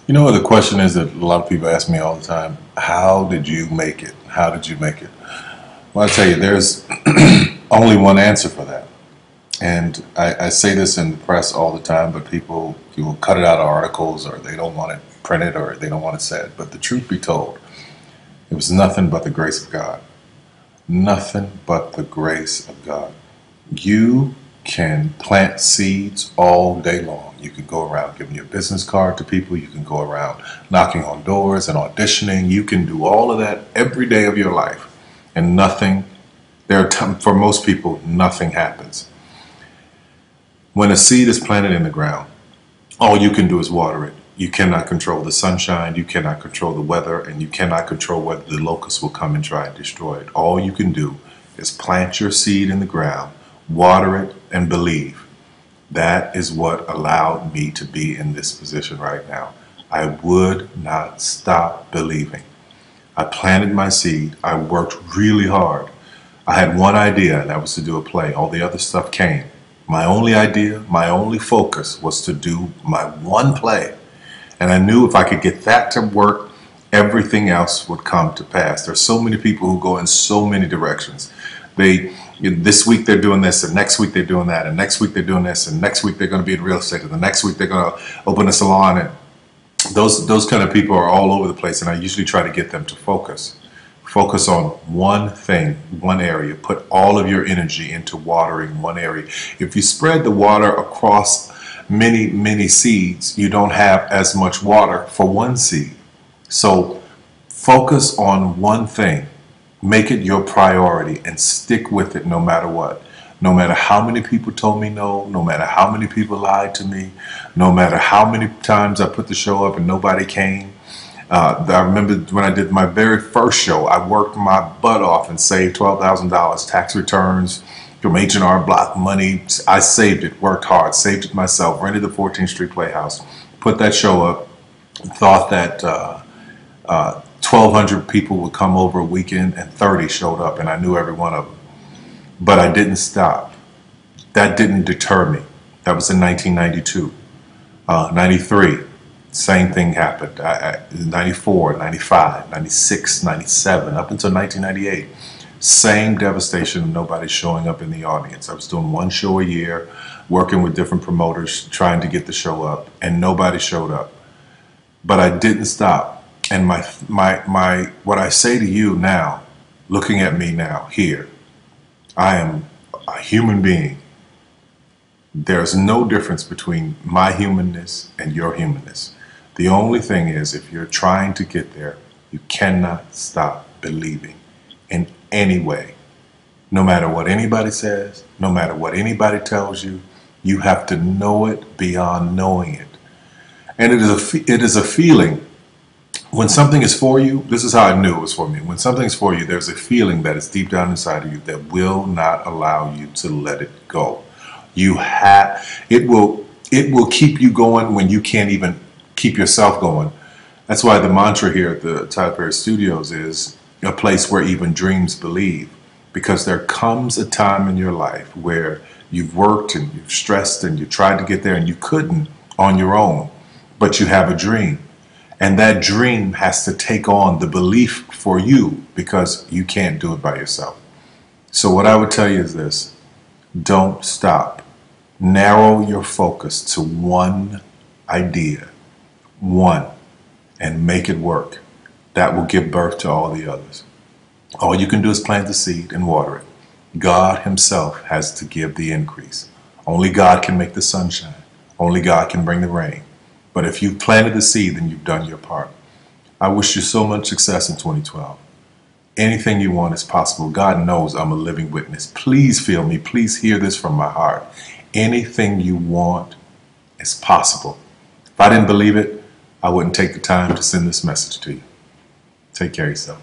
You know what the question is that a lot of people ask me all the time? How did you make it? How did you make it? Well, I tell you, there's only one answer for that. And I say this in the press all the time, but people will cut it out of articles or they don't want it printed or they don't want it said. But the truth be told, it was nothing but the grace of God. Nothing but the grace of God. You can plant seeds all day long. You can go around giving your business card to people. You can go around knocking on doors and auditioning. You can do all of that every day of your life. And nothing, for most people, nothing happens. When a seed is planted in the ground, all you can do is water it. You cannot control the sunshine, you cannot control the weather, and you cannot control whether the locusts will come and try and destroy it. All you can do is plant your seed in the ground, water it, and believe. That is what allowed me to be in this position right now. I would not stop believing. I planted my seed. I worked really hard. I had one idea, and that was to do a play. All the other stuff came. My only idea, my only focus was to do my one play. And I knew if I could get that to work, everything else would come to pass. There's so many people who go in so many directions. This week they're doing this, and next week they're doing that, and next week they're doing this, and next week they're going to be in real estate, and the next week they're going to open a salon. And those kind of people are all over the place, and I usually try to get them to focus. Focus on one thing, one area. Put all of your energy into watering one area. If you spread the water across many seeds, you don't have as much water for one seed. So focus on one thing. Make it your priority and stick with it no matter what. No matter how many people told me no, no matter how many people lied to me, no matter how many times I put the show up and nobody came. I remember when I did my very first show, I worked my butt off and saved $12,000 tax returns from H&R Block money. I saved it, worked hard, saved it myself, rented the 14th Street Playhouse, put that show up, thought that 1,200 people would come over a weekend, and 30 showed up, and I knew every one of them. But I didn't stop. That didn't deter me. That was in 1992. 93, same thing happened. 94, 95, 96, 97, up until 1998. Same devastation, nobody showing up in the audience. I was doing one show a year, working with different promoters, trying to get the show up, and nobody showed up. But I didn't stop. And what I say to you now, looking at me now, here, I am a human being. There's no difference between my humanness and your humanness. The only thing is, if you're trying to get there, you cannot stop believing in any way. No matter what anybody says, no matter what anybody tells you, you have to know it beyond knowing it. And it is a feeling. When something is for you, this is how I knew it was for me. When something's for you, there's a feeling that is deep down inside of you that will not allow you to let it go. It will keep you going when you can't even keep yourself going. That's why the mantra here at the Tyler Perry Studios is a place where even dreams believe. Because there comes a time in your life where you've worked and you've stressed and you tried to get there and you couldn't on your own, but you have a dream. And that dream has to take on the belief for you because you can't do it by yourself. So what I would tell you is this: don't stop. Narrow your focus to one idea, one, and make it work. That will give birth to all the others. All you can do is plant the seed and water it. God himself has to give the increase. Only God can make the sunshine. Only God can bring the rain. But if you've planted the seed, then you've done your part. I wish you so much success in 2012. Anything you want is possible. God knows I'm a living witness. Please feel me. Please hear this from my heart. Anything you want is possible. If I didn't believe it, I wouldn't take the time to send this message to you. Take care of yourself.